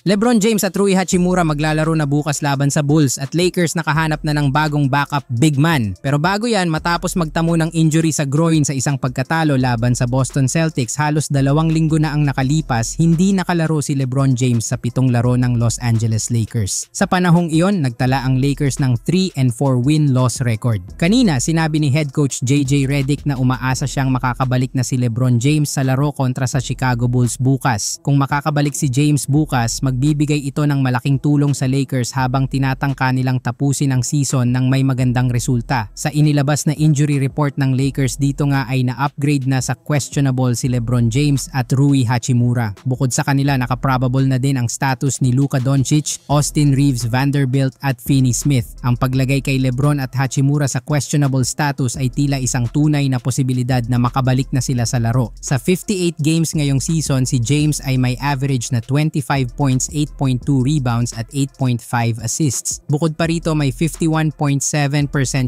LeBron James at Rui Hachimura maglalaro na bukas laban sa Bulls at Lakers nakahanap na ng bagong backup big man. Pero bago yan, matapos magtamo ng injury sa groin sa isang pagkatalo laban sa Boston Celtics, halos 2 linggo na ang nakalipas, hindi nakalaro si LeBron James sa 7 laro ng Los Angeles Lakers. Sa panahong iyon, nagtala ang Lakers ng 3-4 win-loss record. Kanina, sinabi ni head coach JJ Redick na umaasa siyang makakabalik na si LeBron James sa laro kontra sa Chicago Bulls bukas. Kung makakabalik si James bukas, magbibigay ito ng malaking tulong sa Lakers habang tinatangka nilang tapusin ang season ng may magandang resulta. Sa inilabas na injury report ng Lakers dito nga ay na-upgrade na sa questionable si LeBron James at Rui Hachimura. Bukod sa kanila, naka-probable na din ang status ni Luka Doncic, Austin Reeves Vanderbilt at Finney Smith. Ang paglagay kay LeBron at Hachimura sa questionable status ay tila isang tunay na posibilidad na makabalik na sila sa laro. Sa 58 games ngayong season, si James ay may average na 25 points, 8.2 rebounds at 8.5 assists. Bukod pa rito, may 51.7%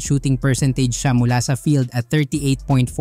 shooting percentage siya mula sa field at 38.4%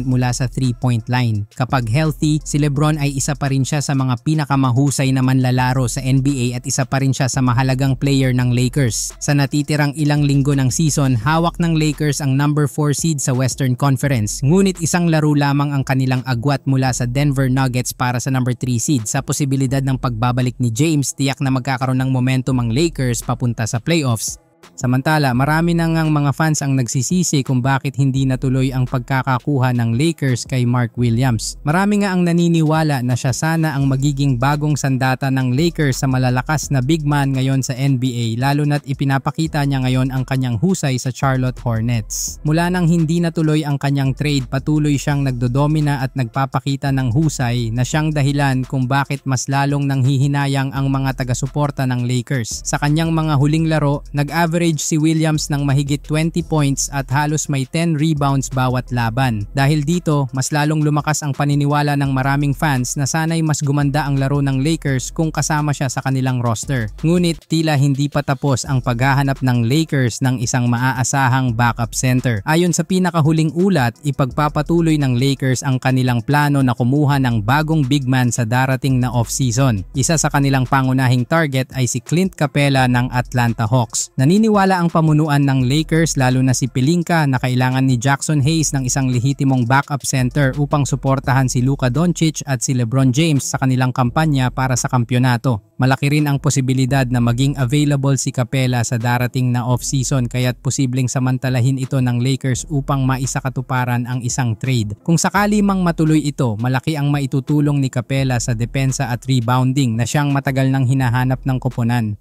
mula sa 3-point line. Kapag healthy, si LeBron ay isa pa rin siya sa mga pinakamahusay na manlalaro sa NBA at isa pa rin siya sa mahalagang player ng Lakers. Sa natitirang ilang linggo ng season, hawak ng Lakers ang number 4 seed sa Western Conference. Ngunit isang laro lamang ang kanilang agwat mula sa Denver Nuggets para sa number 3 seed. Sa posibilidad ng pagbabalik ni James, tiyak na magkakaroon ng momentum ang Lakers papunta sa playoffs. Samantala, marami na ngang mga fans ang nagsisisi kung bakit hindi natuloy ang pagkakakuha ng Lakers kay Mark Williams. Marami nga ang naniniwala na siya sana ang magiging bagong sandata ng Lakers sa malalakas na big man ngayon sa NBA, lalo na't ipinapakita niya ngayon ang kanyang husay sa Charlotte Hornets. Mula nang hindi natuloy ang kanyang trade, patuloy siyang nagdodomina at nagpapakita ng husay na siyang dahilan kung bakit mas lalong nanghihinayang ang mga taga-suporta ng Lakers. Sa kanyang mga huling laro, nag-average si Williams ng mahigit 20 points at halos may 10 rebounds bawat laban. Dahil dito, mas lalong lumakas ang paniniwala ng maraming fans na sana'y mas gumanda ang laro ng Lakers kung kasama siya sa kanilang roster. Ngunit tila hindi pa tapos ang paghahanap ng Lakers ng isang maaasahang backup center. Ayon sa pinakahuling ulat, ipagpapatuloy ng Lakers ang kanilang plano na kumuha ng bagong big man sa darating na off-season. Isa sa kanilang pangunahing target ay si Clint Capela ng Atlanta Hawks. Naniniwala ang pamunuan ng Lakers, lalo na si Pelinka, na kailangan ni Jackson Hayes ng isang lehitimong backup center upang suportahan si Luka Doncic at si LeBron James sa kanilang kampanya para sa kampyonato. Malaki rin ang posibilidad na maging available si Capela sa darating na off-season, kaya't posibleng samantalahin ito ng Lakers upang maisakatuparan ang isang trade. Kung sakali mang matuloy ito, malaki ang maitutulong ni Capela sa depensa at rebounding na siyang matagal nang hinahanap ng koponan.